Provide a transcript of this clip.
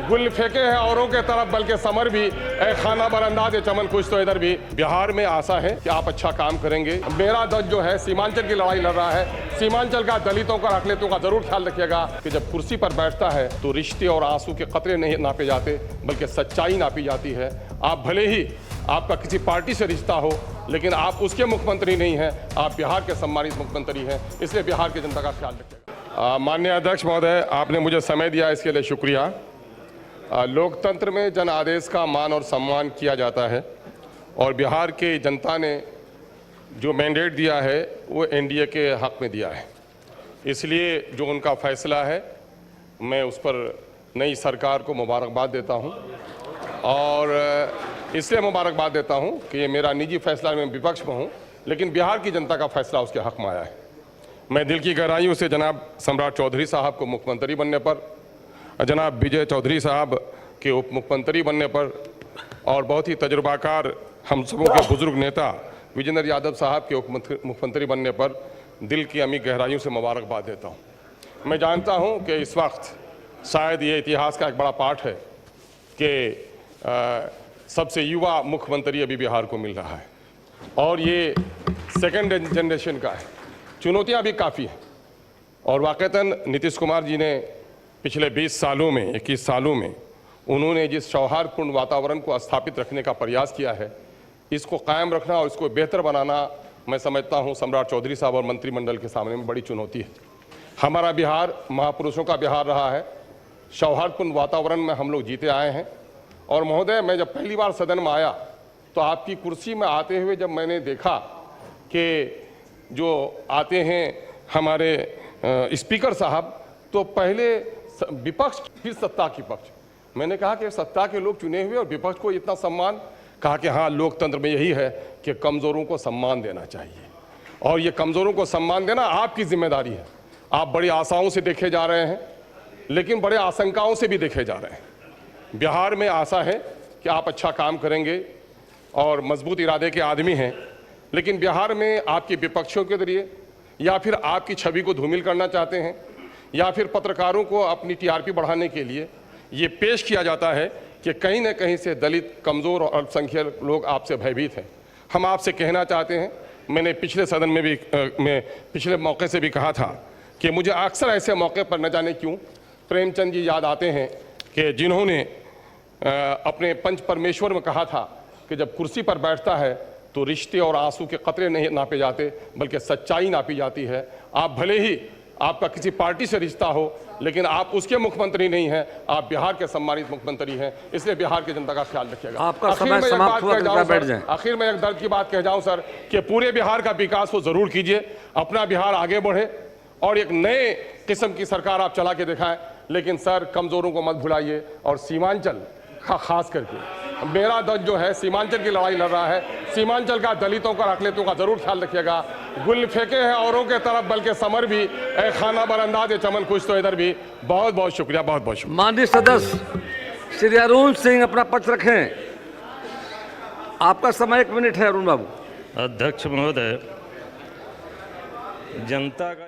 गुल फेंके हैं औरों के तरफ बल्कि समर भी खाना बरंदाज चमन कुछ तो इधर भी। बिहार में आशा है कि आप अच्छा काम करेंगे। मेरा दल जो है सीमांचल की लड़ाई लड़ रहा है। सीमांचल का दलितों का अकलियतों का जरूर ख्याल रखिएगा कि जब कुर्सी पर बैठता है तो रिश्ते और आंसू के कतरे नहीं नापे जाते बल्कि सच्चाई नापी जाती है। आप भले ही आपका किसी पार्टी से रिश्ता हो लेकिन आप उसके मुख्यमंत्री नहीं हैं, आप बिहार के सम्मानित मुख्यमंत्री हैं, इसलिए बिहार की जनता का ख्याल रखिएगा। माननीय अध्यक्ष महोदय, आपने मुझे समय दिया इसके लिए शुक्रिया। लोकतंत्र में जन आदेश का मान और सम्मान किया जाता है और बिहार के जनता ने जो मैंडेट दिया है वो एनडीए के हक में दिया है, इसलिए जो उनका फैसला है मैं उस पर नई सरकार को मुबारकबाद देता हूं और इसलिए मुबारकबाद देता हूं कि ये मेरा निजी फैसला, मैं विपक्ष में हूं लेकिन बिहार की जनता का फैसला उसके हक में आया है। मैं दिल की गहराइयों से जनाब सम्राट चौधरी साहब को मुख्यमंत्री बनने पर, जनाब विजय चौधरी साहब के उप मुख्यमंत्री बनने पर और बहुत ही तजुर्बाकार हम सबों के बुजुर्ग नेता विजेंद्र यादव साहब के उप मुख्यमंत्री बनने पर दिल की अमीर गहराइयों से मुबारकबाद देता हूं। मैं जानता हूं कि इस वक्त शायद ये इतिहास का एक बड़ा पाठ है कि सबसे युवा मुख्यमंत्री अभी बिहार को मिल रहा है और ये सेकेंड जनरेशन का है। चुनौतियाँ भी काफ़ी हैं और वाक़ईतन नीतीश कुमार जी ने पिछले 20 सालों में 21 सालों में उन्होंने जिस सौहार्दपूर्ण वातावरण को स्थापित रखने का प्रयास किया है, इसको कायम रखना और इसको बेहतर बनाना मैं समझता हूं सम्राट चौधरी साहब और मंत्रिमंडल के सामने में बड़ी चुनौती है। हमारा बिहार महापुरुषों का बिहार रहा है, सौहार्दपूर्ण वातावरण में हम लोग जीते आए हैं और महोदय, मैं जब पहली बार सदन में आया तो आपकी कुर्सी में आते हुए जब मैंने देखा कि जो आते हैं हमारे स्पीकर साहब, तो पहले विपक्ष फिर सत्ता की पक्ष, मैंने कहा कि सत्ता के लोग चुने हुए और विपक्ष को इतना सम्मान, कहा कि हाँ, लोकतंत्र में यही है कि कमज़ोरों को सम्मान देना चाहिए और ये कमज़ोरों को सम्मान देना आपकी जिम्मेदारी है। आप बड़ी आशाओं से देखे जा रहे हैं लेकिन बड़े आशंकाओं से भी देखे जा रहे हैं। बिहार में आशा है कि आप अच्छा काम करेंगे और मजबूत इरादे के आदमी हैं, लेकिन बिहार में आपके विपक्षों के जरिए या फिर आपकी छवि को धूमिल करना चाहते हैं या फिर पत्रकारों को अपनी टीआरपी बढ़ाने के लिए ये पेश किया जाता है कि कहीं न कहीं से दलित, कमज़ोर और अल्पसंख्यक लोग आपसे भयभीत हैं। हम आपसे कहना चाहते हैं, मैंने पिछले सदन में भी मैं पिछले मौके से भी कहा था कि मुझे अक्सर ऐसे मौके पर न जाने क्यों प्रेमचंद जी याद आते हैं कि जिन्होंने अपने पंच परमेश्वर में कहा था कि जब कुर्सी पर बैठता है तो रिश्ते और आंसू के कतरे नहीं नापे जाते बल्कि सच्चाई नापी जाती है। आप भले ही आपका किसी पार्टी से रिश्ता हो लेकिन आप उसके मुख्यमंत्री नहीं हैं, आप बिहार के सम्मानित मुख्यमंत्री हैं, इसलिए बिहार की जनता का ख्याल रखिएगा। आपका समय समाप्त हुआ, कृपया बैठ जाएं। आखिर में एक दर्द की बात कह जाऊं सर कि पूरे बिहार का विकास को जरूर कीजिए, अपना बिहार आगे बढ़े और एक नए किस्म की सरकार आप चला के दिखाएं, लेकिन सर कमजोरों को मत भुलाइए और सीमांचल खास करके मेरा दल जो है सीमांचल की लड़ाई लड़ रहा है। सीमांचल का दलितों का अकलियतों का जरूर ख्याल रखिएगा। गुल फेंके हैं औरों के तरफ बल्कि समर भी खाना बरंदाज चमन कुछ तो इधर भी। बहुत बहुत शुक्रिया, बहुत बहुत शुक्रिया। माननीय सदस्य श्री अरुण सिंह अपना पक्ष रखें। आपका समय 1 मिनट है अरुण बाबू। अध्यक्ष महोदय, जनता का